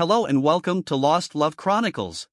Hello and welcome to Lost Love Chronicles.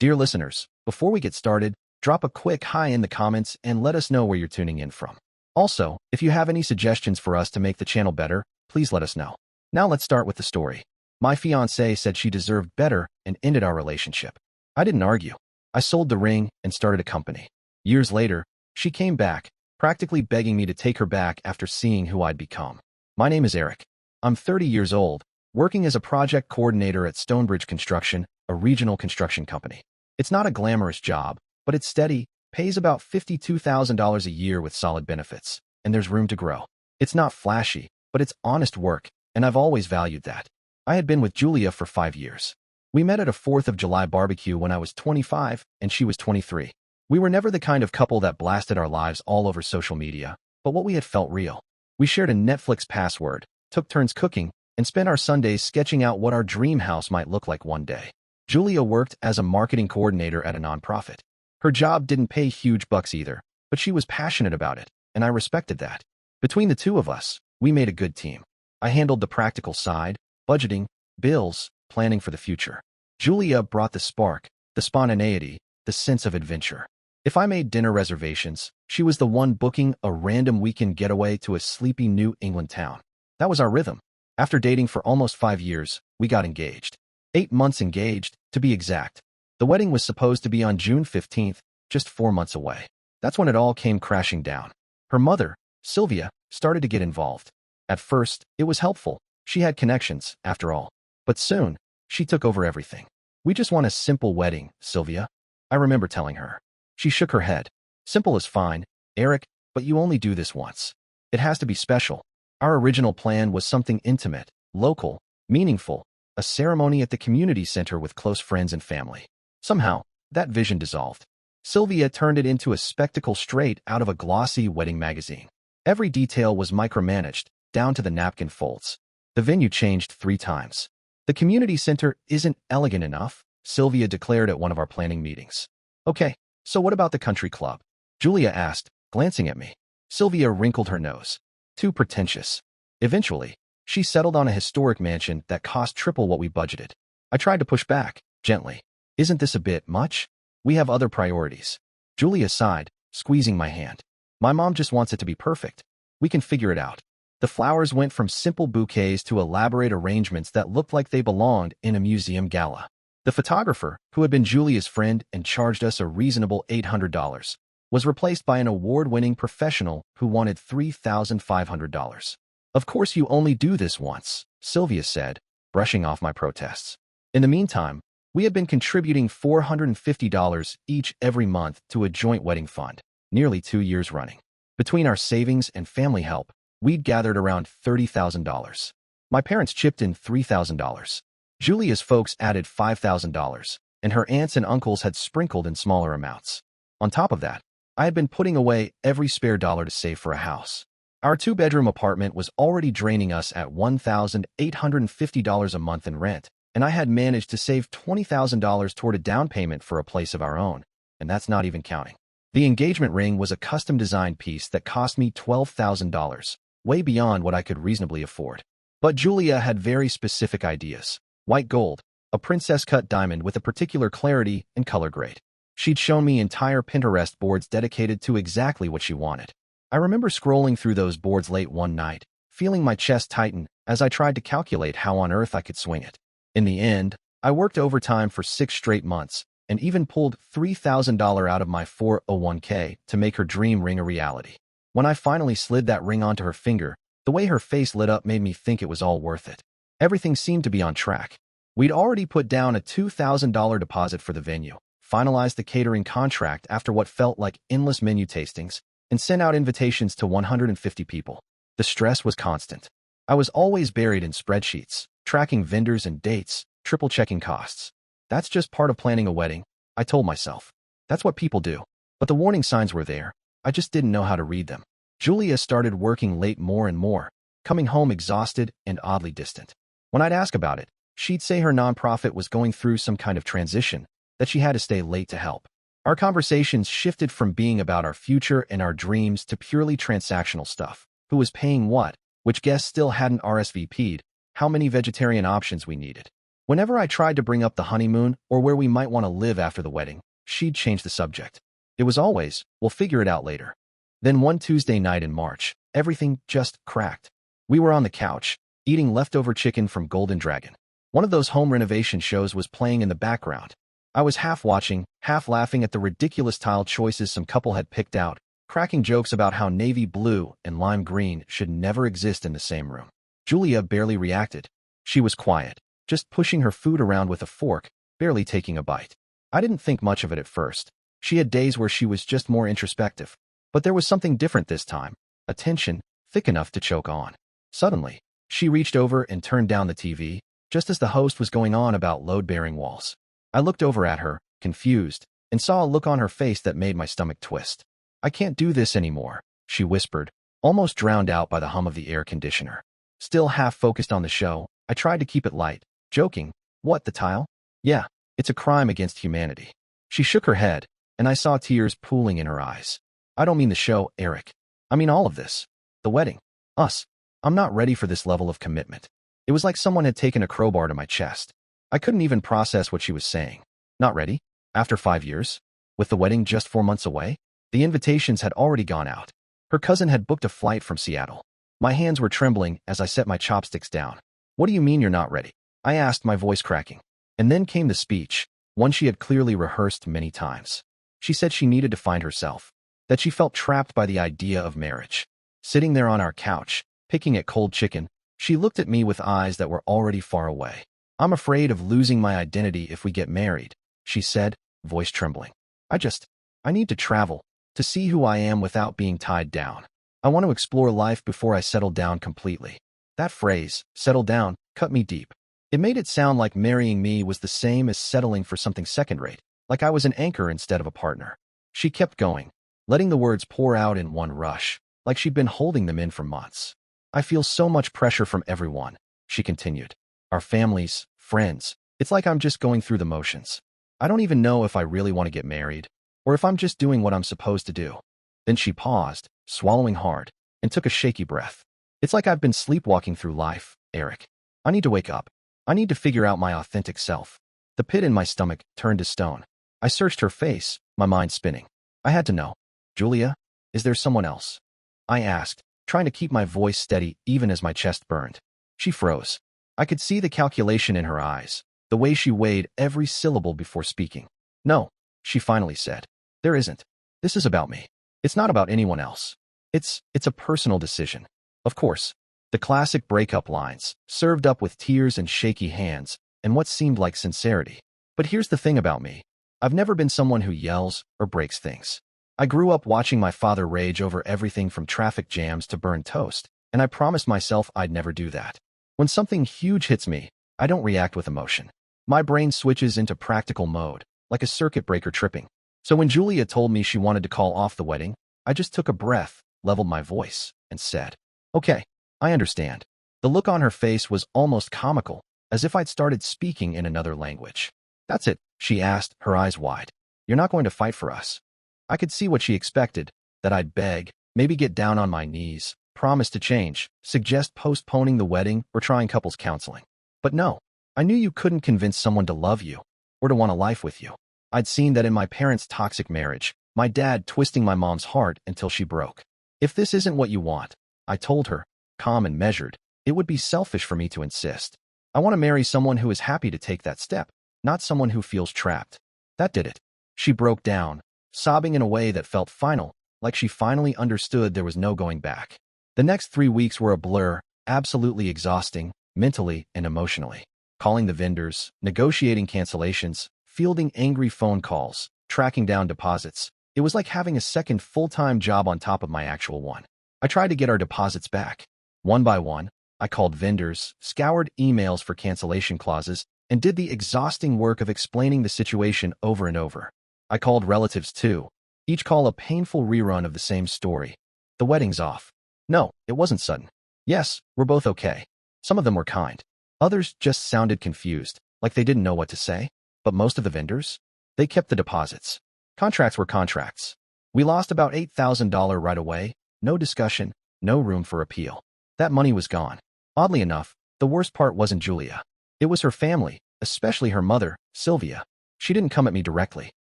Dear listeners, before we get started, drop a quick hi in the comments and let us know where you're tuning in from. Also, if you have any suggestions for us to make the channel better, please let us know. Now let's start with the story. My fiancée said she deserved better and ended our relationship. I didn't argue. I sold the ring and started a company. Years later, she came back, practically begging me to take her back after seeing who I'd become. My name is Eric. I'm 30 years old, working as a project coordinator at Stonebridge Construction, a regional construction company. It's not a glamorous job, but it's steady, pays about $52,000 a year with solid benefits, and there's room to grow. It's not flashy, but it's honest work, and I've always valued that. I had been with Julia for 5 years. We met at a 4th of July barbecue when I was 25 and she was 23. We were never the kind of couple that blasted our lives all over social media, but what we had felt real. We shared a Netflix password, took turns cooking, and spent our Sundays sketching out what our dream house might look like one day. Julia worked as a marketing coordinator at a nonprofit. Her job didn't pay huge bucks either, but she was passionate about it, and I respected that. Between the two of us, we made a good team. I handled the practical side, budgeting, bills, planning for the future. Julia brought the spark, the spontaneity, the sense of adventure. If I made dinner reservations, she was the one booking a random weekend getaway to a sleepy New England town. That was our rhythm. After dating for almost 5 years, we got engaged. 8 months engaged, to be exact. The wedding was supposed to be on June 15th, just 4 months away. That's when it all came crashing down. Her mother, Sylvia, started to get involved. At first, it was helpful. She had connections, after all. But soon, she took over everything. "We just want a simple wedding, Sylvia," I remember telling her. She shook her head. "Simple is fine, Eric, but you only do this once. It has to be special." Our original plan was something intimate, local, meaningful, a ceremony at the community center with close friends and family. Somehow, that vision dissolved. Sylvia turned it into a spectacle straight out of a glossy wedding magazine. Every detail was micromanaged, down to the napkin folds. The venue changed 3 times. "The community center isn't elegant enough," Sylvia declared at one of our planning meetings. "Okay, so what about the country club?" Julia asked, glancing at me. Sylvia wrinkled her nose. "Too pretentious." Eventually, she settled on a historic mansion that cost triple what we budgeted. I tried to push back, gently. "Isn't this a bit much? We have other priorities." Julia sighed, squeezing my hand. "My mom just wants it to be perfect. We can figure it out." The flowers went from simple bouquets to elaborate arrangements that looked like they belonged in a museum gala. The photographer, who had been Julia's friend and charged us a reasonable $800, was replaced by an award-winning professional who wanted $3,500. "Of course you only do this once," Sylvia said, brushing off my protests. In the meantime, we had been contributing $450 each every month to a joint wedding fund, nearly 2 years running. Between our savings and family help, we'd gathered around $30,000. My parents chipped in $3,000. Julia's folks added $5,000, and her aunts and uncles had sprinkled in smaller amounts. On top of that, I had been putting away every spare dollar to save for a house. Our 2-bedroom apartment was already draining us at $1,850 a month in rent, and I had managed to save $20,000 toward a down payment for a place of our own, and that's not even counting. The engagement ring was a custom-designed piece that cost me $12,000, way beyond what I could reasonably afford. But Julia had very specific ideas. White gold, a princess-cut diamond with a particular clarity and color grade. She'd shown me entire Pinterest boards dedicated to exactly what she wanted. I remember scrolling through those boards late one night, feeling my chest tighten as I tried to calculate how on earth I could swing it. In the end, I worked overtime for 6 straight months and even pulled $3,000 out of my 401k to make her dream ring a reality. When I finally slid that ring onto her finger, the way her face lit up made me think it was all worth it. Everything seemed to be on track. We'd already put down a $2,000 deposit for the venue, finalized the catering contract after what felt like endless menu tastings, and sent out invitations to 150 people. The stress was constant. I was always buried in spreadsheets, tracking vendors and dates, triple-checking costs. That's just part of planning a wedding, I told myself. That's what people do. But the warning signs were there. I just didn't know how to read them. Julia started working late more and more, coming home exhausted and oddly distant. When I'd ask about it, she'd say her nonprofit was going through some kind of transition, that she had to stay late to help. Our conversations shifted from being about our future and our dreams to purely transactional stuff. Who was paying what, which guests still hadn't RSVP'd, how many vegetarian options we needed. Whenever I tried to bring up the honeymoon or where we might want to live after the wedding, she'd change the subject. It was always, we'll figure it out later. Then one Tuesday night in March, everything just cracked. We were on the couch, eating leftover chicken from Golden Dragon. One of those home renovation shows was playing in the background. I was half watching, half laughing at the ridiculous tile choices some couple had picked out, cracking jokes about how navy blue and lime green should never exist in the same room. Julia barely reacted. She was quiet, just pushing her food around with a fork, barely taking a bite. I didn't think much of it at first. She had days where she was just more introspective. But there was something different this time, a tension thick enough to choke on. Suddenly, she reached over and turned down the TV, just as the host was going on about load-bearing walls. I looked over at her, confused, and saw a look on her face that made my stomach twist. "I can't do this anymore," she whispered, almost drowned out by the hum of the air conditioner. Still half focused on the show, I tried to keep it light, joking, "What, the tile? Yeah, it's a crime against humanity." She shook her head, and I saw tears pooling in her eyes. "I don't mean the show, Eric. I mean all of this. The wedding. Us. I'm not ready for this level of commitment." It was like someone had taken a crowbar to my chest. I couldn't even process what she was saying. Not ready? After 5 years? With the wedding just 4 months away? The invitations had already gone out. Her cousin had booked a flight from Seattle. My hands were trembling as I set my chopsticks down. "What do you mean you're not ready?" I asked, my voice cracking. And then came the speech, one she had clearly rehearsed many times. She said she needed to find herself, that she felt trapped by the idea of marriage. Sitting there on our couch, picking at cold chicken, she looked at me with eyes that were already far away. "I'm afraid of losing my identity if we get married," she said, voice trembling. I need to travel, to see who I am without being tied down. I want to explore life before I settle down completely." That phrase, settle down, cut me deep. It made it sound like marrying me was the same as settling for something second-rate, like I was an anchor instead of a partner. She kept going, letting the words pour out in one rush, like she'd been holding them in for months. "I feel so much pressure from everyone," she continued. "Our families, friends. It's like I'm just going through the motions. I don't even know if I really want to get married, or if I'm just doing what I'm supposed to do." Then she paused, swallowing hard, and took a shaky breath. "It's like I've been sleepwalking through life, Eric. I need to wake up. I need to figure out my authentic self." The pit in my stomach turned to stone. I searched her face, my mind spinning. I had to know. "Julia, is there someone else?" I asked, trying to keep my voice steady even as my chest burned. She froze. I could see the calculation in her eyes, the way she weighed every syllable before speaking. "No," she finally said. "There isn't. This is about me. It's not about anyone else. It's a personal decision." Of course, the classic breakup lines, served up with tears and shaky hands, and what seemed like sincerity. But here's the thing about me. I've never been someone who yells or breaks things. I grew up watching my father rage over everything from traffic jams to burned toast, and I promised myself I'd never do that. When something huge hits me, I don't react with emotion. My brain switches into practical mode, like a circuit breaker tripping. So when Julia told me she wanted to call off the wedding, I just took a breath, leveled my voice, and said, "Okay, I understand." The look on her face was almost comical, as if I'd started speaking in another language. "That's it?" she asked, her eyes wide. "You're not going to fight for us?" I could see what she expected, that I'd beg, maybe get down on my knees, promise to change, suggest postponing the wedding or trying couples counseling. But no, I knew you couldn't convince someone to love you or to want a life with you. I'd seen that in my parents' toxic marriage, my dad twisting my mom's heart until she broke. "If this isn't what you want," I told her, calm and measured, "it would be selfish for me to insist. I want to marry someone who is happy to take that step, not someone who feels trapped." That did it. She broke down, sobbing in a way that felt final, like she finally understood there was no going back. The next 3 weeks were a blur, absolutely exhausting, mentally and emotionally. Calling the vendors, negotiating cancellations, fielding angry phone calls, tracking down deposits. It was like having a second full-time job on top of my actual one. I tried to get our deposits back. One by one, I called vendors, scoured emails for cancellation clauses, and did the exhausting work of explaining the situation over and over. I called relatives too, each call a painful rerun of the same story. "The wedding's off." "No, it wasn't sudden." "Yes, we're both okay." Some of them were kind. Others just sounded confused, like they didn't know what to say. But most of the vendors? They kept the deposits. Contracts were contracts. We lost about $8,000 right away, no discussion, no room for appeal. That money was gone. Oddly enough, The worst part wasn't Julia. It was her family, especially her mother, Sylvia. She didn't come at me directly.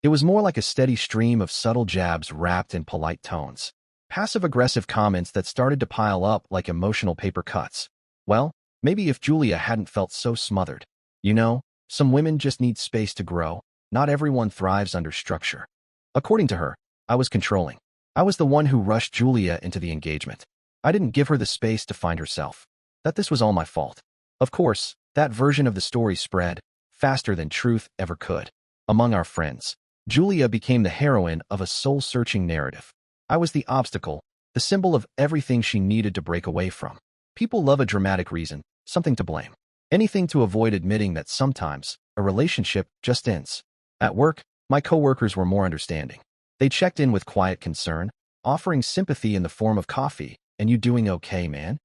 It was more like a steady stream of subtle jabs wrapped in polite tones. Passive-aggressive comments that started to pile up like emotional paper cuts. Well, maybe if Julia hadn't felt so smothered. You know, some women just need space to grow. Not everyone thrives under structure. According to her, I was controlling. I was the one who rushed Julia into the engagement. I didn't give her the space to find herself. That this was all my fault. Of course, that version of the story spread faster than truth ever could. Among our friends, Julia became the heroine of a soul-searching narrative. I was the obstacle, the symbol of everything she needed to break away from. People love a dramatic reason, something to blame. Anything to avoid admitting that sometimes a relationship just ends. At work, my coworkers were more understanding. They checked in with quiet concern, offering sympathy in the form of coffee. And you doing okay, man?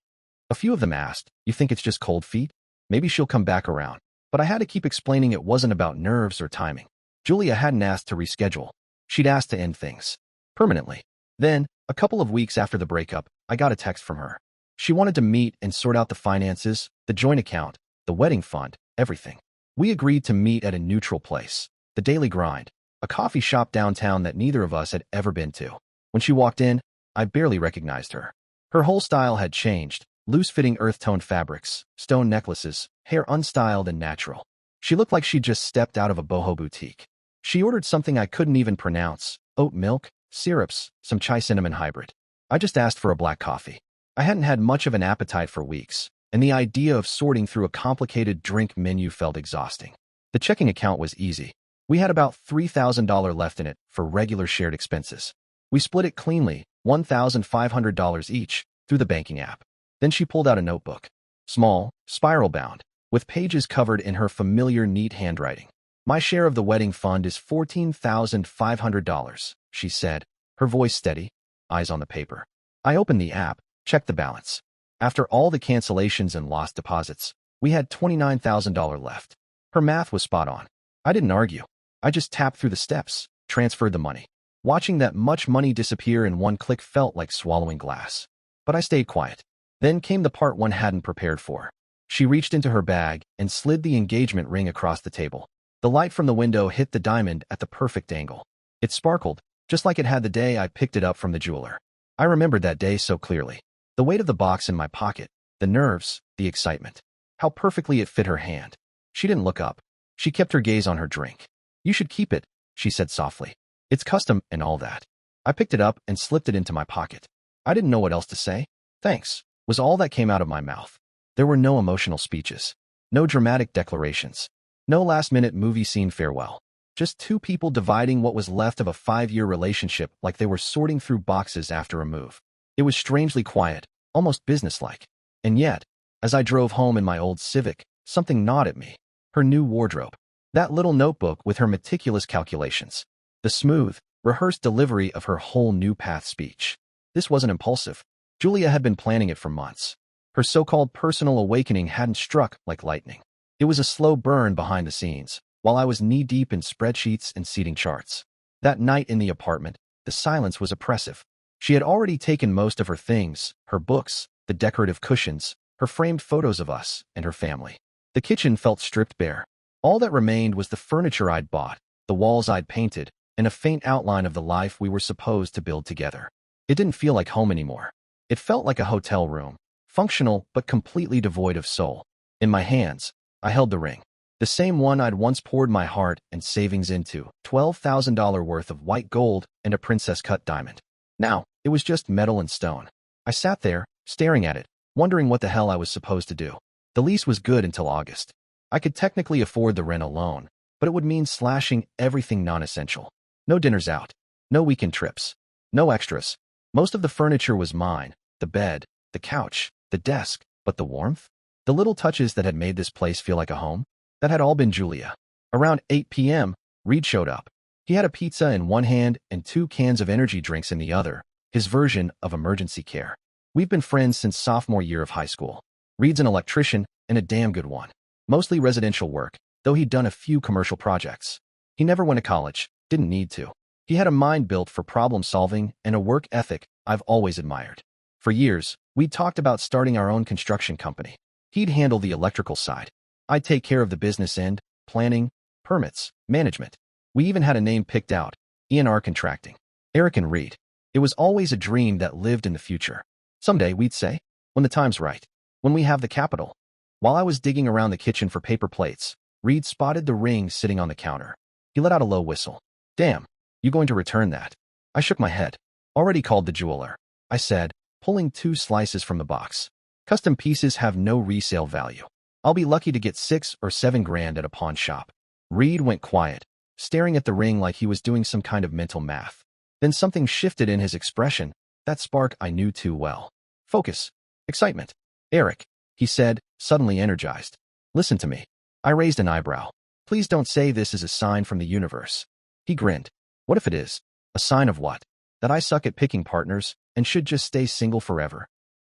A few of them asked, you think it's just cold feet? Maybe she'll come back around. But I had to keep explaining it wasn't about nerves or timing. Julia hadn't asked to reschedule. She'd asked to end things. Permanently. Then, a couple of weeks after the breakup, I got a text from her. She wanted to meet and sort out the finances, the joint account, the wedding fund, everything. We agreed to meet at a neutral place. The Daily Grind, a coffee shop downtown that neither of us had ever been to. When she walked in, I barely recognized her. Her whole style had changed, loose-fitting earth-toned fabrics, stone necklaces, hair unstyled and natural. She looked like she'd just stepped out of a boho boutique. She ordered something I couldn't even pronounce, oat milk, syrups, some chai cinnamon hybrid. I just asked for a black coffee. I hadn't had much of an appetite for weeks, and the idea of sorting through a complicated drink menu felt exhausting. The checking account was easy. We had about $3,000 left in it for regular shared expenses. We split it cleanly, $1,500 each, through the banking app. Then she pulled out a notebook. Small, spiral-bound, with pages covered in her familiar neat handwriting. My share of the wedding fund is $14,500, she said, her voice steady, eyes on the paper. I opened the app, checked the balance. After all the cancellations and lost deposits, we had $29,000 left. Her math was spot on. I didn't argue. I just tapped through the steps, transferred the money. Watching that much money disappear in one click felt like swallowing glass. But I stayed quiet. Then came the part one hadn't prepared for. She reached into her bag and slid the engagement ring across the table. The light from the window hit the diamond at the perfect angle. It sparkled, just like it had the day I picked it up from the jeweler. I remembered that day so clearly. The weight of the box in my pocket, the nerves, the excitement. How perfectly it fit her hand. She didn't look up. She kept her gaze on her drink. You should keep it, she said softly. It's custom and all that. I picked it up and slipped it into my pocket. I didn't know what else to say. Thanks, was all that came out of my mouth. There were no emotional speeches. No dramatic declarations. No last-minute movie scene farewell. Just two people dividing what was left of a 5-year relationship like they were sorting through boxes after a move. It was strangely quiet, almost businesslike. And yet, as I drove home in my old Civic, something gnawed at me. Her new wardrobe. That little notebook with her meticulous calculations. The smooth, rehearsed delivery of her whole new path speech. This wasn't impulsive. Julia had been planning it for months. Her so-called personal awakening hadn't struck like lightning. It was a slow burn behind the scenes, while I was knee-deep in spreadsheets and seating charts. That night in the apartment, the silence was oppressive. She had already taken most of her things, her books, the decorative cushions, her framed photos of us, and her family. The kitchen felt stripped bare. All that remained was the furniture I'd bought, the walls I'd painted, and a faint outline of the life we were supposed to build together. It didn't feel like home anymore. It felt like a hotel room, functional but completely devoid of soul. In my hands, I held the ring. The same one I'd once poured my heart and savings into, $12,000 worth of white gold and a princess-cut diamond. Now, it was just metal and stone. I sat there, staring at it, wondering what the hell I was supposed to do. The lease was good until August. I could technically afford the rent alone, but it would mean slashing everything non-essential. No dinners out. No weekend trips. No extras. Most of the furniture was mine. The bed, the couch, the desk, but the warmth? The little touches that had made this place feel like a home? That had all been Julia. Around 8 p.m., Reed showed up. He had a pizza in one hand and 2 cans of energy drinks in the other, his version of emergency care. We've been friends since sophomore year of high school. Reed's an electrician, and a damn good one. Mostly residential work, though he'd done a few commercial projects. He never went to college, didn't need to. He had a mind built for problem solving and a work ethic I've always admired. For years, we'd talked about starting our own construction company. He'd handle the electrical side. I'd take care of the business end, planning, permits, management. We even had a name picked out, E&R Contracting. Eric and Reed. It was always a dream that lived in the future. Someday, we'd say, when the time's right, when we have the capital. While I was digging around the kitchen for paper plates, Reed spotted the ring sitting on the counter. He let out a low whistle. Damn, you going to return that? I shook my head. Already called the jeweler, I said, pulling 2 slices from the box. Custom pieces have no resale value. I'll be lucky to get 6 or 7 grand at a pawn shop. Reed went quiet, staring at the ring like he was doing some kind of mental math. Then something shifted in his expression, that spark I knew too well. Focus. Excitement. Eric, he said, suddenly energized. Listen to me. I raised an eyebrow. Please don't say this is a sign from the universe. He grinned. What if it is? A sign of what? That I suck at picking partners and should just stay single forever.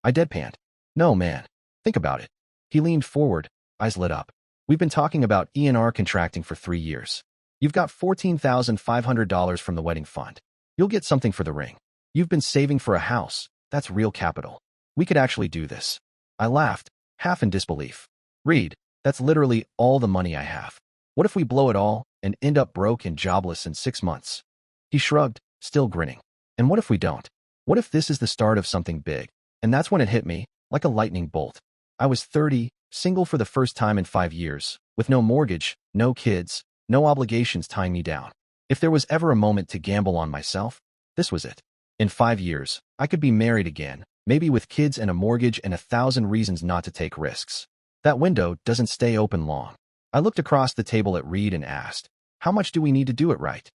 I deadpanned. No, man. Think about it. He leaned forward, eyes lit up. We've been talking about E&R Contracting for 3 years. You've got $14,500 from the wedding fund. You'll get something for the ring. You've been saving for a house. That's real capital. We could actually do this. I laughed, half in disbelief. Reed, that's literally all the money I have. What if we blow it all and end up broke and jobless in 6 months? He shrugged, still grinning. And what if we don't? What if this is the start of something big? And that's when it hit me, like a lightning bolt. I was 30, single for the first time in 5 years, with no mortgage, no kids, no obligations tying me down. If there was ever a moment to gamble on myself, this was it. In 5 years, I could be married again, maybe with kids and a mortgage and 1,000 reasons not to take risks. That window doesn't stay open long. I looked across the table at Reed and asked, how much do we need to do it right?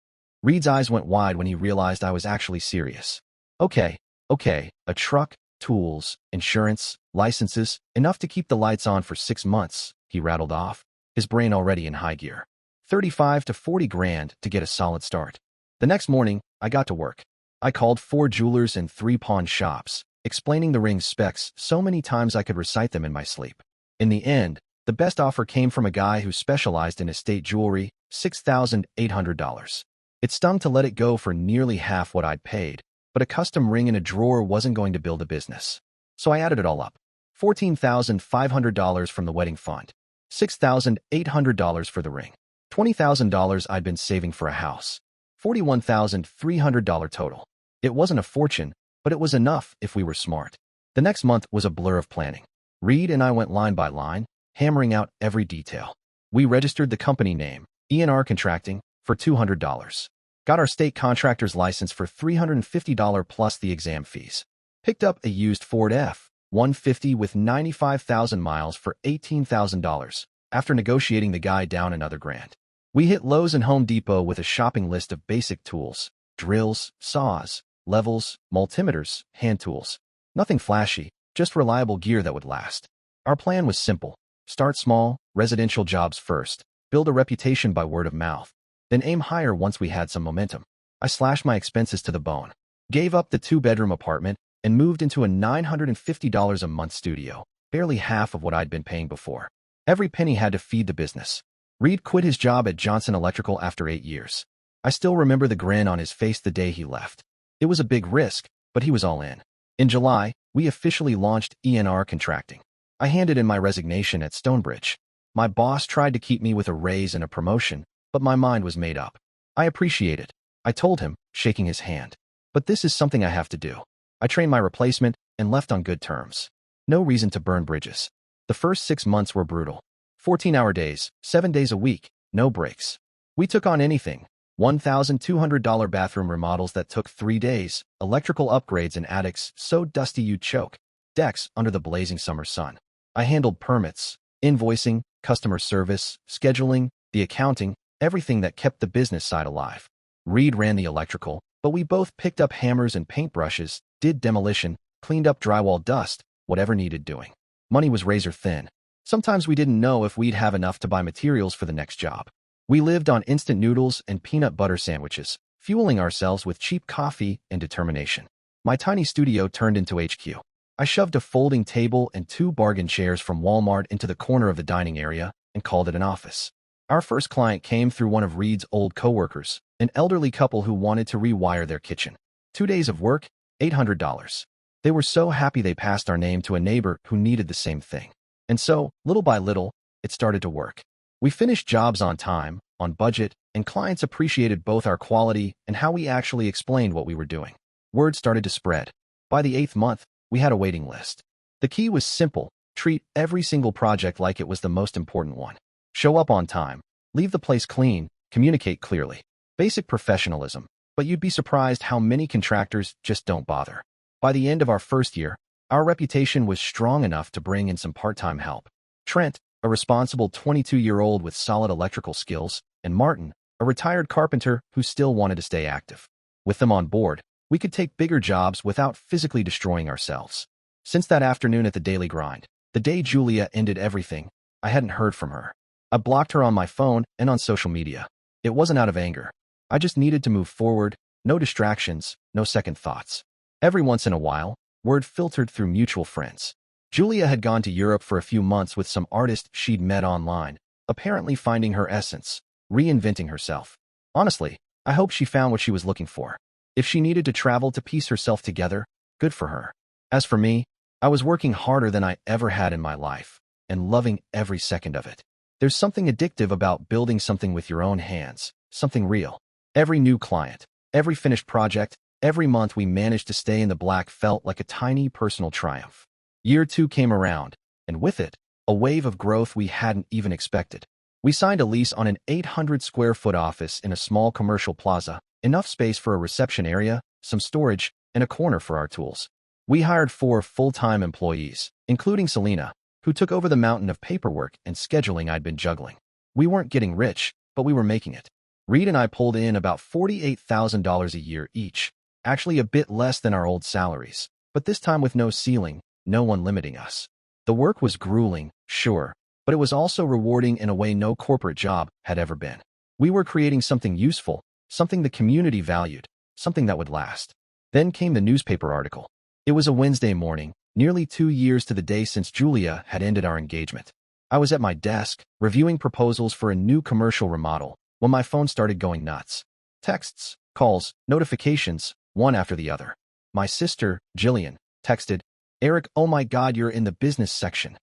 Reed's eyes went wide when he realized I was actually serious. Okay, a truck, tools, insurance, licenses, enough to keep the lights on for 6 months, he rattled off, his brain already in high gear. 35 to 40 grand to get a solid start. The next morning, I got to work. I called 4 jewelers and 3 pawn shops, explaining the ring's specs so many times I could recite them in my sleep. In the end, the best offer came from a guy who specialized in estate jewelry, $6,800. It stung to let it go for nearly half what I'd paid, but a custom ring in a drawer wasn't going to build a business. So I added it all up. $14,500 from the wedding fund, $6,800 for the ring, $20,000 I'd been saving for a house, $41,300 total. It wasn't a fortune, but it was enough if we were smart. The next month was a blur of planning. Reed and I went line by line, hammering out every detail. We registered the company name, E&R Contracting, for $200. Got our state contractor's license for $350 plus the exam fees. Picked up a used Ford F-150 with 95,000 miles for $18,000 after negotiating the guy down another grand. We hit Lowe's and Home Depot with a shopping list of basic tools, drills, saws, levels, multimeters, hand tools. Nothing flashy, just reliable gear that would last. Our plan was simple. Start small, residential jobs first, build a reputation by word of mouth, then aim higher once we had some momentum. I slashed my expenses to the bone, gave up the 2-bedroom apartment, and moved into a $950 a month studio, barely half of what I'd been paying before. Every penny had to feed the business. Reed quit his job at Johnson Electrical after 8 years. I still remember the grin on his face the day he left. It was a big risk, but he was all in. In July, we officially launched E&R Contracting. I handed in my resignation at Stonebridge. My boss tried to keep me with a raise and a promotion, but my mind was made up. I appreciate it, I told him, shaking his hand. But this is something I have to do. I trained my replacement and left on good terms. No reason to burn bridges. The first 6 months were brutal. 14-hour days, 7 days a week, no breaks. We took on anything. $1,200 bathroom remodels that took 3 days, electrical upgrades in attics so dusty you'd choke, decks under the blazing summer sun. I handled permits, invoicing, customer service, scheduling, the accounting, everything that kept the business side alive. Reed ran the electrical, but we both picked up hammers and paintbrushes, did demolition, cleaned up drywall dust, whatever needed doing. Money was razor thin. Sometimes we didn't know if we'd have enough to buy materials for the next job. We lived on instant noodles and peanut butter sandwiches, fueling ourselves with cheap coffee and determination. My tiny studio turned into HQ. I shoved a folding table and 2 bargain chairs from Walmart into the corner of the dining area and called it an office. Our first client came through one of Reed's old coworkers, an elderly couple who wanted to rewire their kitchen. 2 days of work, $800. They were so happy they passed our name to a neighbor who needed the same thing. And so, little by little, it started to work. We finished jobs on time, on budget, and clients appreciated both our quality and how we actually explained what we were doing. Word started to spread. By the 8th month, we had a waiting list. The key was simple: treat every single project like it was the most important one. Show up on time, leave the place clean, communicate clearly. Basic professionalism, but you'd be surprised how many contractors just don't bother. By the end of our first year, our reputation was strong enough to bring in some part-time help. Trent, a responsible 22-year-old with solid electrical skills, and Martin, a retired carpenter who still wanted to stay active. With them on board, we could take bigger jobs without physically destroying ourselves. Since that afternoon at the daily grind, the day Julia ended everything, I hadn't heard from her. I blocked her on my phone and on social media. It wasn't out of anger. I just needed to move forward, no distractions, no second thoughts. Every once in a while, word filtered through mutual friends. Julia had gone to Europe for a few months with some artist she'd met online, apparently finding her essence, reinventing herself. Honestly, I hope she found what she was looking for. If she needed to travel to piece herself together, good for her. As for me, I was working harder than I ever had in my life, and loving every second of it. There's something addictive about building something with your own hands, something real. Every new client, every finished project, every month we managed to stay in the black felt like a tiny personal triumph. Year 2 came around, and with it, a wave of growth we hadn't even expected. We signed a lease on an 800-square-foot office in a small commercial plaza, enough space for a reception area, some storage, and a corner for our tools. We hired 4 full-time employees, including Selena, who took over the mountain of paperwork and scheduling I'd been juggling. We weren't getting rich, but we were making it. Reed and I pulled in about $48,000 a year each, actually a bit less than our old salaries, but this time with no ceiling, no one limiting us. The work was grueling, sure, but it was also rewarding in a way no corporate job had ever been. We were creating something useful, something the community valued, something that would last. Then came the newspaper article. It was a Wednesday morning, nearly 2 years to the day since Julia had ended our engagement. I was at my desk, reviewing proposals for a new commercial remodel, when my phone started going nuts. Texts, calls, notifications, one after the other. My sister, Jillian, texted, "Eric, oh my God, you're in the business section."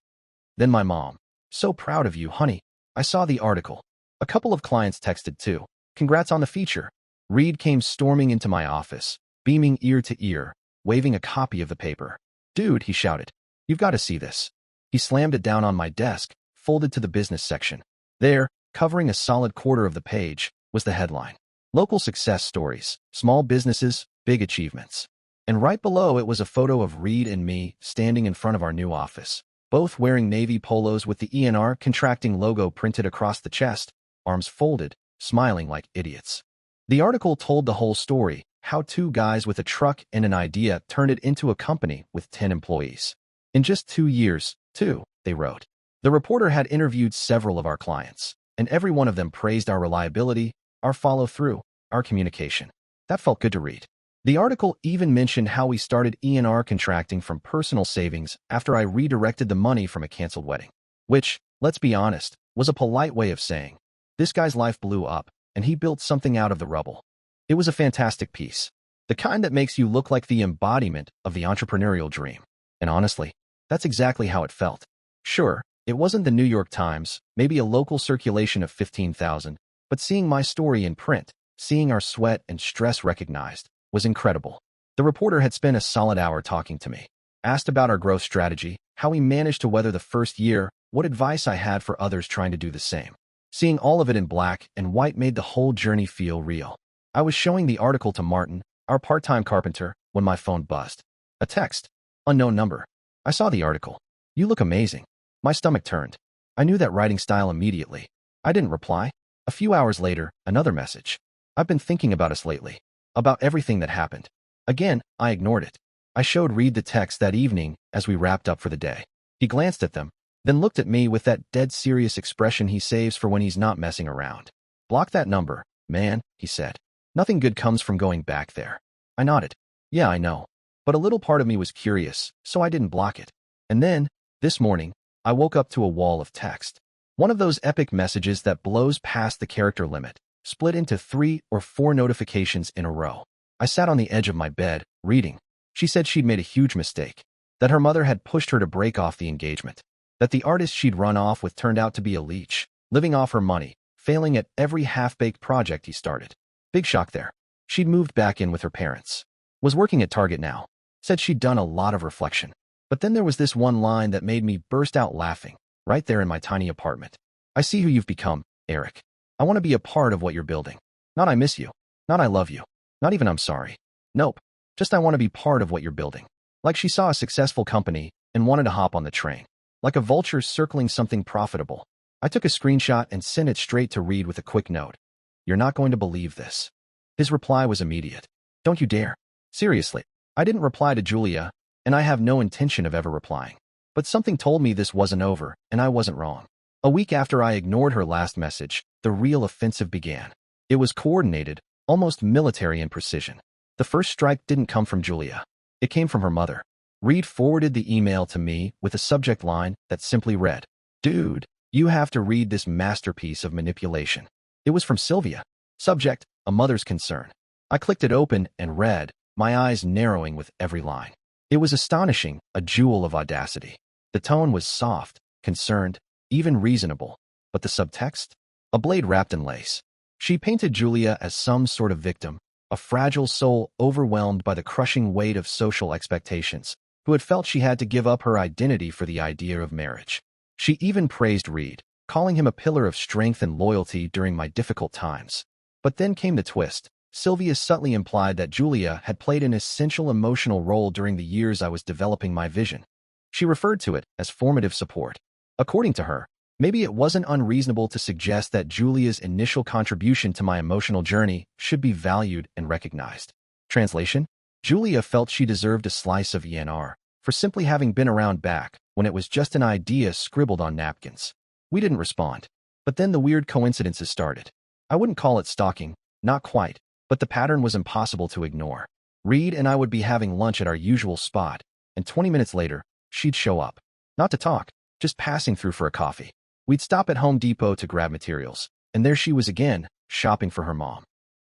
Then my mom, "So proud of you, honey. I saw the article." A couple of clients texted too, "Congrats on the feature." Reed came storming into my office, beaming ear to ear, waving a copy of the paper. "Dude," he shouted, "you've got to see this." He slammed it down on my desk, folded to the business section. There, covering a solid quarter of the page, was the headline: Local Success Stories, Small Businesses, Big Achievements. And right below it was a photo of Reed and me standing in front of our new office, both wearing navy polos with the ENR contracting logo printed across the chest, arms folded, smiling like idiots. The article told the whole story: how 2 guys with a truck and an idea turned it into a company with 10 employees. In just 2 years, too, they wrote. The reporter had interviewed several of our clients, and every one of them praised our reliability, our follow-through, our communication. That felt good to read. The article even mentioned how we started ENR contracting from personal savings after I redirected the money from a canceled wedding. Which, let's be honest, was a polite way of saying, this guy's life blew up, and he built something out of the rubble. It was a fantastic piece. The kind that makes you look like the embodiment of the entrepreneurial dream. And honestly, that's exactly how it felt. Sure, it wasn't the New York Times, maybe a local circulation of 15,000, but seeing my story in print, seeing our sweat and stress recognized, was incredible. The reporter had spent a solid hour talking to me, asked about our growth strategy, how we managed to weather the first year, what advice I had for others trying to do the same. Seeing all of it in black and white made the whole journey feel real. I was showing the article to Martin, our part-time carpenter, when my phone buzzed. A text. Unknown number. I saw the article. "You look amazing." My stomach turned. I knew that writing style immediately. I didn't reply. A few hours later, another message. "I've been thinking about us lately. About everything that happened." Again, I ignored it. I showed Reed the text that evening as we wrapped up for the day. He glanced at them, then looked at me with that dead serious expression he saves for when he's not messing around. "Block that number, man," he said. "Nothing good comes from going back there." I nodded. "Yeah, I know. But a little part of me was curious, so I didn't block it." And then, this morning, I woke up to a wall of text. One of those epic messages that blows past the character limit, split into 3 or 4 notifications in a row. I sat on the edge of my bed, reading. She said she'd made a huge mistake, that her mother had pushed her to break off the engagement, That the artist she'd run off with turned out to be a leech, living off her money, failing at every half-baked project he started. Big shock there. She'd moved back in with her parents. Was working at Target now. Said she'd done a lot of reflection. But then there was this one line that made me burst out laughing, right there in my tiny apartment. I see who you've become, Eric. I want to be a part of what you're building. Not I miss you. Not I love you. Not even I'm sorry. Nope. Just I want to be part of what you're building. Like she saw a successful company and wanted to hop on the train. Like a vulture circling something profitable. I took a screenshot and sent it straight to Reed with a quick note. You're not going to believe this. His reply was immediate. Don't you dare. Seriously. I didn't reply to Julia, and I have no intention of ever replying. But something told me this wasn't over, and I wasn't wrong. A week after I ignored her last message, the real offensive began. It was coordinated, almost military in precision. The first strike didn't come from Julia. It came from her mother. Reed forwarded the email to me with a subject line that simply read, Dude, you have to read this masterpiece of manipulation. It was from Sylvia. Subject, a mother's concern. I clicked it open and read, my eyes narrowing with every line. It was astonishing, a jewel of audacity. The tone was soft, concerned, even reasonable. But the subtext? A blade wrapped in lace. She painted Julia as some sort of victim, a fragile soul overwhelmed by the crushing weight of social expectations, who had felt she had to give up her identity for the idea of marriage. She even praised Reed, calling him a pillar of strength and loyalty during my difficult times. But then came the twist. Sylvia subtly implied that Julia had played an essential emotional role during the years I was developing my vision. She referred to it as formative support. According to her, maybe it wasn't unreasonable to suggest that Julia's initial contribution to my emotional journey should be valued and recognized. Translation? Julia felt she deserved a slice of ENR for simply having been around back when it was just an idea scribbled on napkins. We didn't respond. But then the weird coincidences started. I wouldn't call it stalking, not quite, but the pattern was impossible to ignore. Reed and I would be having lunch at our usual spot, and 20 minutes later, she'd show up. Not to talk, just passing through for a coffee. We'd stop at Home Depot to grab materials, and there she was again, shopping for her mom.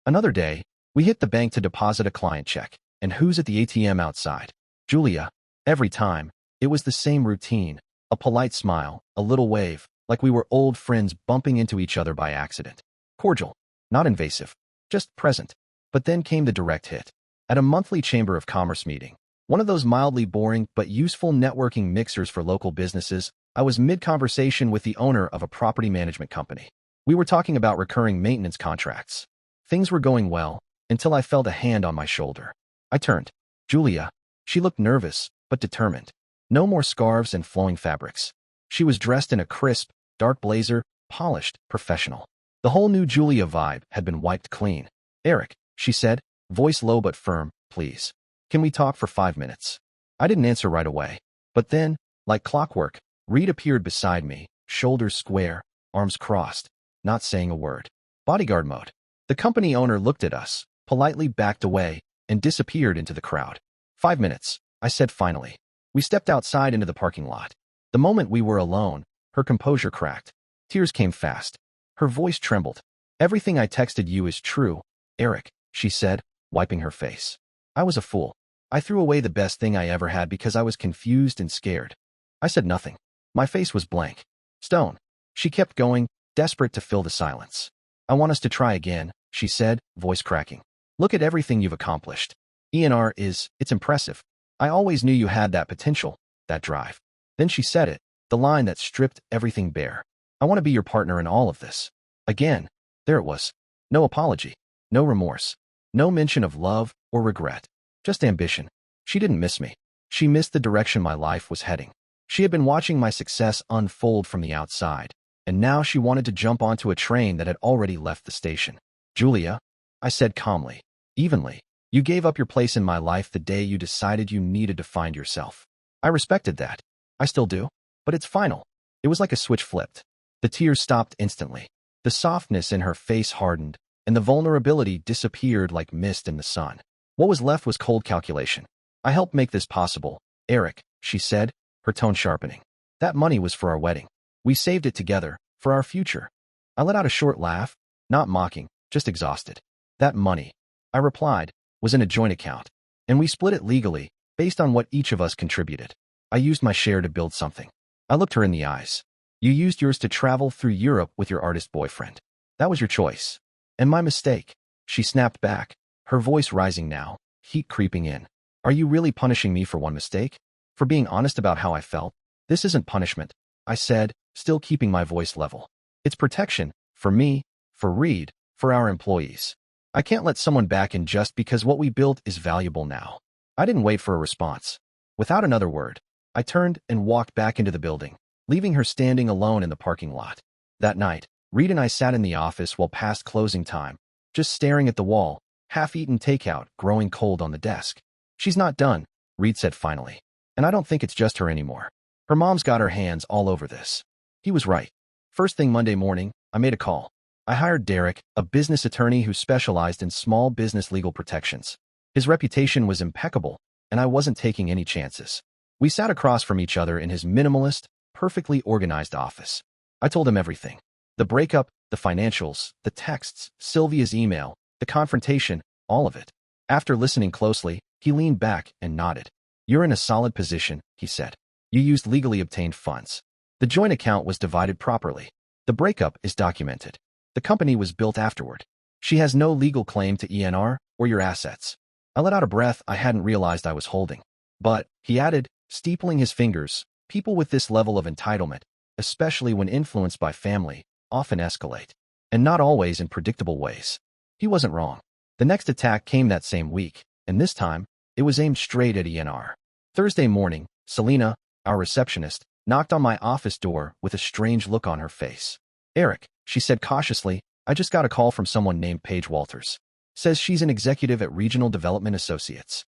Another day, we hit the bank to deposit a client check, and who's at the ATM outside? Julia. Every time, it was the same routine, a polite smile, a little wave, like we were old friends bumping into each other by accident. Cordial, not invasive, just present. But then came the direct hit. At a monthly Chamber of Commerce meeting, one of those mildly boring but useful networking mixers for local businesses, I was mid-conversation with the owner of a property management company. We were talking about recurring maintenance contracts. Things were going well, until I felt a hand on my shoulder. I turned. Julia. She looked nervous, but determined. No more scarves and flowing fabrics. She was dressed in a crisp, dark blazer, polished, professional. The whole new Julia vibe had been wiped clean. Eric, she said, voice low but firm, please. Can we talk for 5 minutes? I didn't answer right away. But then, like clockwork, Reed appeared beside me, shoulders square, arms crossed, not saying a word. Bodyguard mode. The company owner looked at us, politely backed away, and disappeared into the crowd. 5 minutes, I said finally. We stepped outside into the parking lot. The moment we were alone, her composure cracked. Tears came fast. Her voice trembled. Everything I texted you is true, Eric, she said, wiping her face. I was a fool. I threw away the best thing I ever had because I was confused and scared. I said nothing. My face was blank. Stone. She kept going, desperate to fill the silence. I want us to try again, she said, voice cracking. Look at everything you've accomplished. It's impressive. I always knew you had that potential, that drive. Then she said it, the line that stripped everything bare. I want to be your partner in all of this. Again, there it was. No apology, no remorse, no mention of love or regret, just ambition. She didn't miss me. She missed the direction my life was heading. She had been watching my success unfold from the outside, and now she wanted to jump onto a train that had already left the station. Julia, I said calmly, evenly, you gave up your place in my life the day you decided you needed to find yourself. I respected that. I still do. But it's final. It was like a switch flipped. The tears stopped instantly. The softness in her face hardened, and the vulnerability disappeared like mist in the sun. What was left was cold calculation. I helped make this possible, Eric, she said, her tone sharpening. That money was for our wedding. We saved it together, for our future. I let out a short laugh, not mocking, just exhausted. That money, I replied, was in a joint account, and we split it legally, based on what each of us contributed. I used my share to build something. I looked her in the eyes. You used yours to travel through Europe with your artist boyfriend. That was your choice. And my mistake. She snapped back, her voice rising now, heat creeping in. Are you really punishing me for one mistake? For being honest about how I felt? This isn't punishment, I said, still keeping my voice level. It's protection, for me, for Reed, for our employees. I can't let someone back in just because what we built is valuable now. I didn't wait for a response. Without another word, I turned and walked back into the building, leaving her standing alone in the parking lot. That night, Reed and I sat in the office while past closing time, just staring at the wall, half-eaten takeout growing cold on the desk. She's not done, Reed said finally. And I don't think it's just her anymore. Her mom's got her hands all over this. He was right. First thing Monday morning, I made a call. I hired Derek, a business attorney who specialized in small business legal protections. His reputation was impeccable, and I wasn't taking any chances. We sat across from each other in his minimalist, perfectly organized office. I told him everything. The breakup, the financials, the texts, Sylvia's email, the confrontation, all of it. After listening closely, he leaned back and nodded. You're in a solid position, he said. You used legally obtained funds. The joint account was divided properly. The breakup is documented. The company was built afterward. She has no legal claim to ENR or your assets. I let out a breath I hadn't realized I was holding. But, he added, steepling his fingers, people with this level of entitlement, especially when influenced by family, often escalate. And not always in predictable ways. He wasn't wrong. The next attack came that same week, and this time, it was aimed straight at ENR. Thursday morning, Selena, our receptionist, knocked on my office door with a strange look on her face. Eric, she said cautiously, I just got a call from someone named Paige Walters. Says she's an executive at Regional Development Associates.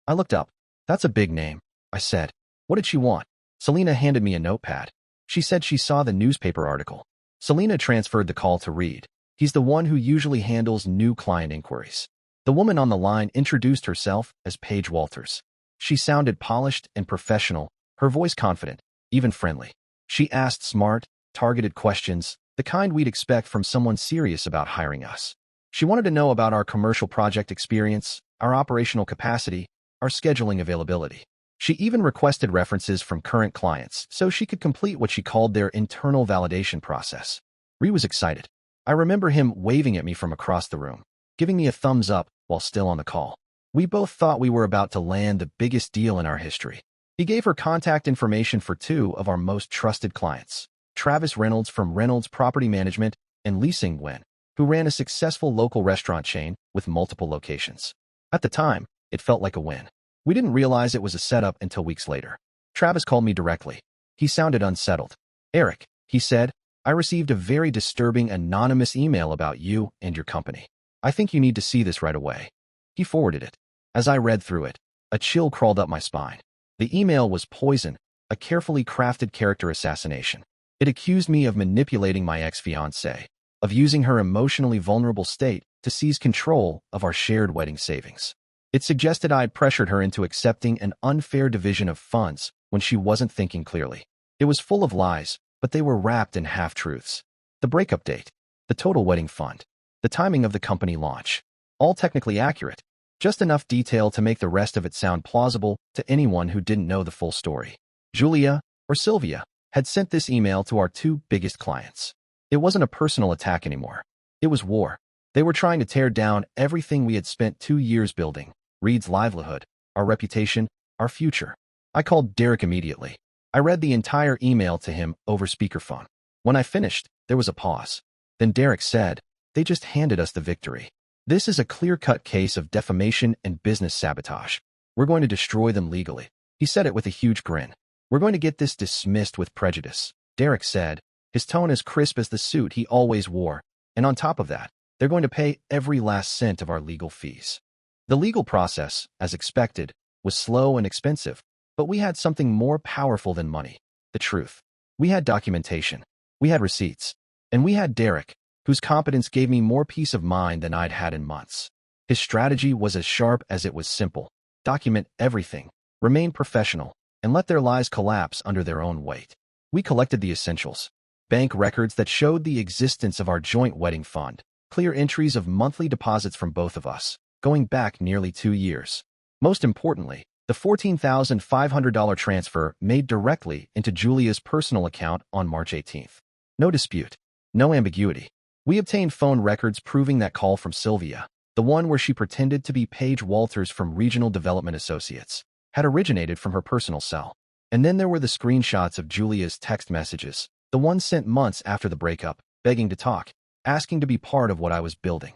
I looked up. That's a big name, I said. What did she want? Selena handed me a notepad. She said she saw the newspaper article. Selena transferred the call to Reed. He's the one who usually handles new client inquiries. The woman on the line introduced herself as Paige Walters. She sounded polished and professional, her voice confident, even friendly. She asked smart, targeted questions, the kind we'd expect from someone serious about hiring us. She wanted to know about our commercial project experience, our operational capacity, our scheduling availability. She even requested references from current clients so she could complete what she called their internal validation process. Reed was excited. I remember him waving at me from across the room, giving me a thumbs up while still on the call. We both thought we were about to land the biggest deal in our history. He gave her contact information for two of our most trusted clients, Travis Reynolds from Reynolds Property Management and Leasing Nguyen, who ran a successful local restaurant chain with multiple locations. At the time, it felt like a win. We didn't realize it was a setup until weeks later. Travis called me directly. He sounded unsettled. Eric, he said, I received a very disturbing anonymous email about you and your company. I think you need to see this right away. He forwarded it. As I read through it, a chill crawled up my spine. The email was poison, a carefully crafted character assassination. It accused me of manipulating my ex-fiancée, of using her emotionally vulnerable state to seize control of our shared wedding savings. It suggested I'd pressured her into accepting an unfair division of funds when she wasn't thinking clearly. It was full of lies, but they were wrapped in half-truths. The breakup date, the total wedding fund, the timing of the company launch. All technically accurate, just enough detail to make the rest of it sound plausible to anyone who didn't know the full story. Julia, or Sylvia, had sent this email to our two biggest clients. It wasn't a personal attack anymore. It was war. They were trying to tear down everything we had spent 2 years building, Reed's livelihood, our reputation, our future. I called Derek immediately. I read the entire email to him over speakerphone. When I finished, there was a pause. Then Derek said, they just handed us the victory. This is a clear-cut case of defamation and business sabotage. We're going to destroy them legally. He said it with a huge grin. We're going to get this dismissed with prejudice, Derek said, his tone as crisp as the suit he always wore. And on top of that, they're going to pay every last cent of our legal fees. The legal process, as expected, was slow and expensive, but we had something more powerful than money, the truth. We had documentation. We had receipts. And we had Derek, whose competence gave me more peace of mind than I'd had in months. His strategy was as sharp as it was simple. Document everything, remain professional, and let their lies collapse under their own weight. We collected the essentials. Bank records that showed the existence of our joint wedding fund, clear entries of monthly deposits from both of us, going back nearly 2 years. Most importantly, The $14,500 transfer made directly into Julia's personal account on March 18th. No dispute. No ambiguity. We obtained phone records proving that call from Sylvia, the one where she pretended to be Paige Walters from Regional Development Associates, had originated from her personal cell. And then there were the screenshots of Julia's text messages, the ones sent months after the breakup, begging to talk, asking to be part of what I was building.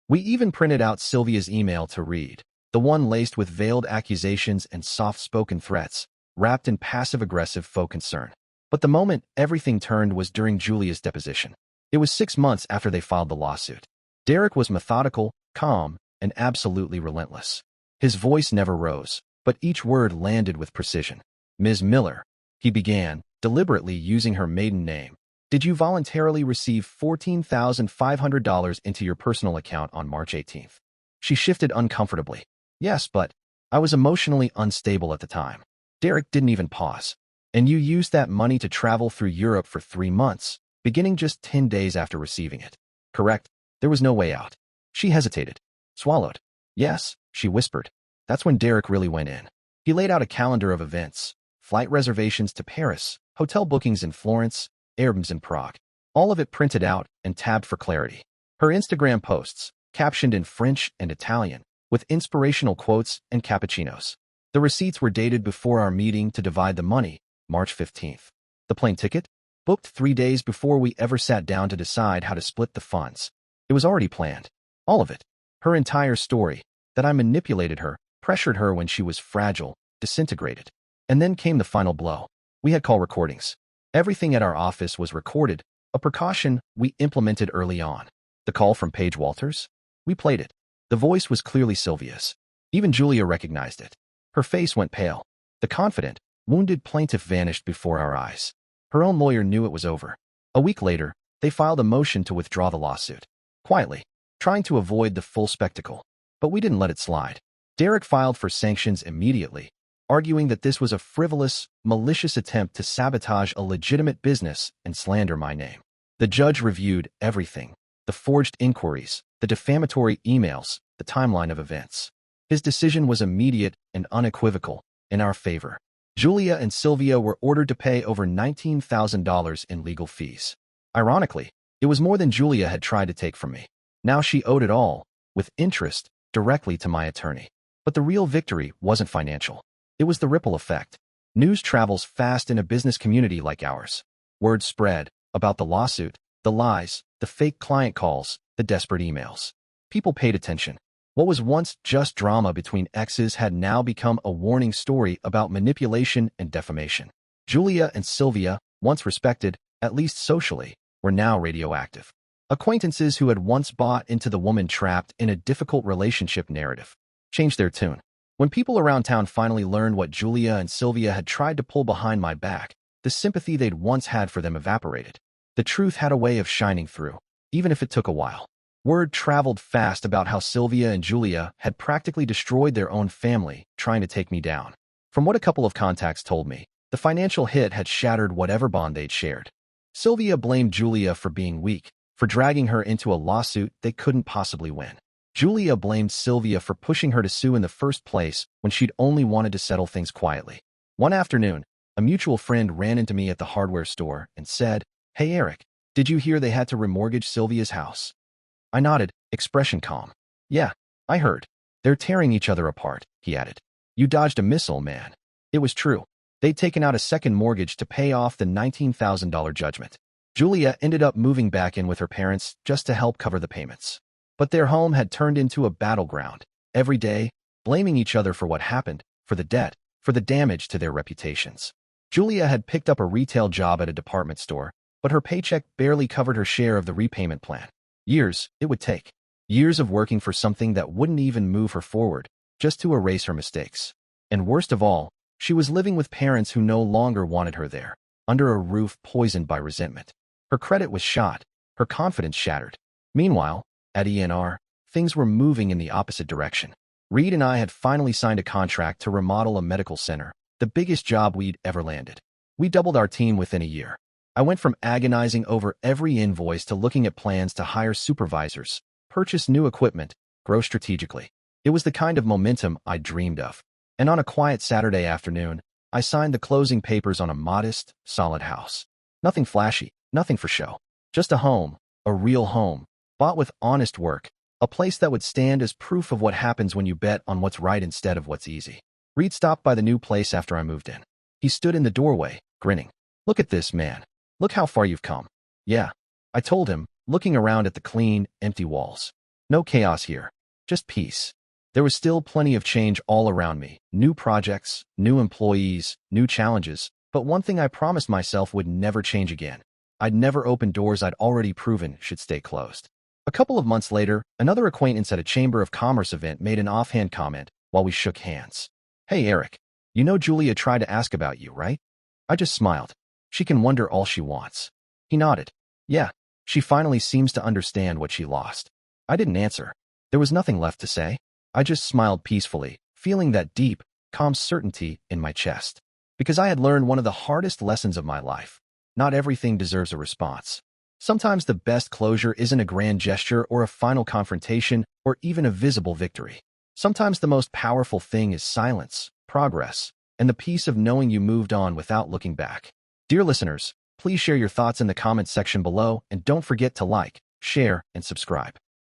We even printed out Sylvia's email to read, the one laced with veiled accusations and soft-spoken threats, wrapped in passive-aggressive faux concern. But the moment everything turned was during Julia's deposition. It was 6 months after they filed the lawsuit. Derek was methodical, calm, and absolutely relentless. His voice never rose, but each word landed with precision. "Ms. Miller," he began, deliberately using her maiden name, "did you voluntarily receive $14,500 into your personal account on March 18th? She shifted uncomfortably. "Yes, but I was emotionally unstable at the time." Derek didn't even pause. "And you used that money to travel through Europe for 3 months, beginning just 10 days after receiving it. Correct?" There was no way out. She hesitated. Swallowed. "Yes," she whispered. That's when Derek really went in. He laid out a calendar of events, flight reservations to Paris, hotel bookings in Florence, Airbnbs in Prague. All of it printed out and tabbed for clarity. Her Instagram posts, captioned in French and Italian, with inspirational quotes and cappuccinos. The receipts were dated before our meeting to divide the money, March 15th. The plane ticket? Booked 3 days before we ever sat down to decide how to split the funds. It was already planned. All of it. Her entire story, that I manipulated her, pressured her when she was fragile, disintegrated. And then came the final blow. We had call recordings. Everything at our office was recorded, a precaution we implemented early on. The call from Paige Walters? We played it. The voice was clearly Sylvia's. Even Julia recognized it. Her face went pale. The confident, wounded plaintiff vanished before our eyes. Her own lawyer knew it was over. A week later, they filed a motion to withdraw the lawsuit. Quietly, trying to avoid the full spectacle. But we didn't let it slide. Derek filed for sanctions immediately, arguing that this was a frivolous, malicious attempt to sabotage a legitimate business and slander my name. The judge reviewed everything, the forged inquiries, the defamatory emails, the timeline of events. His decision was immediate and unequivocal, in our favor. Julia and Sylvia were ordered to pay over $19,000 in legal fees. Ironically, it was more than Julia had tried to take from me. Now she owed it all, with interest, directly to my attorney. But the real victory wasn't financial. It was the ripple effect. News travels fast in a business community like ours. Word spread about the lawsuit, the lies, the fake client calls, the desperate emails. People paid attention. What was once just drama between exes had now become a warning story about manipulation and defamation. Julia and Sylvia, once respected, at least socially, were now radioactive. Acquaintances who had once bought into the woman trapped in a difficult relationship narrative changed their tune. When people around town finally learned what Julia and Sylvia had tried to pull behind my back, the sympathy they'd once had for them evaporated. The truth had a way of shining through, even if it took a while. Word traveled fast about how Sylvia and Julia had practically destroyed their own family, trying to take me down. From what a couple of contacts told me, the financial hit had shattered whatever bond they'd shared. Sylvia blamed Julia for being weak, for dragging her into a lawsuit they couldn't possibly win. Julia blamed Sylvia for pushing her to sue in the first place when she'd only wanted to settle things quietly. One afternoon, a mutual friend ran into me at the hardware store and said, "Hey Eric, did you hear they had to remortgage Sylvia's house?" I nodded, expression calm. "Yeah, I heard. They're tearing each other apart," he added. "You dodged a missile, man." It was true. They'd taken out a second mortgage to pay off the $19,000 judgment. Julia ended up moving back in with her parents just to help cover the payments. But their home had turned into a battleground, every day, blaming each other for what happened, for the debt, for the damage to their reputations. Julia had picked up a retail job at a department store, but her paycheck barely covered her share of the repayment plan. Years, it would take. Years of working for something that wouldn't even move her forward, just to erase her mistakes. And worst of all, she was living with parents who no longer wanted her there, under a roof poisoned by resentment. Her credit was shot, her confidence shattered. Meanwhile, at ENR, things were moving in the opposite direction. Reed and I had finally signed a contract to remodel a medical center, the biggest job we'd ever landed. We doubled our team within a year. I went from agonizing over every invoice to looking at plans to hire supervisors, purchase new equipment, grow strategically. It was the kind of momentum I dreamed of. And on a quiet Saturday afternoon, I signed the closing papers on a modest, solid house. Nothing flashy, nothing for show. Just a home, a real home, bought with honest work, a place that would stand as proof of what happens when you bet on what's right instead of what's easy. Reed stopped by the new place after I moved in. He stood in the doorway, grinning. "Look at this, man. Look how far you've come." "Yeah," I told him, looking around at the clean, empty walls. No chaos here, just peace. There was still plenty of change all around me. New projects, new employees, new challenges. But one thing I promised myself would never change again. I'd never open doors I'd already proven should stay closed. A couple of months later, another acquaintance at a Chamber of Commerce event made an offhand comment while we shook hands. "Hey, Eric, you know Julia tried to ask about you, right?" I just smiled. "She can wonder all she wants." He nodded. "Yeah, she finally seems to understand what she lost." I didn't answer. There was nothing left to say. I just smiled peacefully, feeling that deep, calm certainty in my chest. Because I had learned one of the hardest lessons of my life. Not everything deserves a response. Sometimes the best closure isn't a grand gesture or a final confrontation or even a visible victory. Sometimes the most powerful thing is silence, progress, and the peace of knowing you moved on without looking back. Dear listeners, please share your thoughts in the comments section below and don't forget to like, share, and subscribe.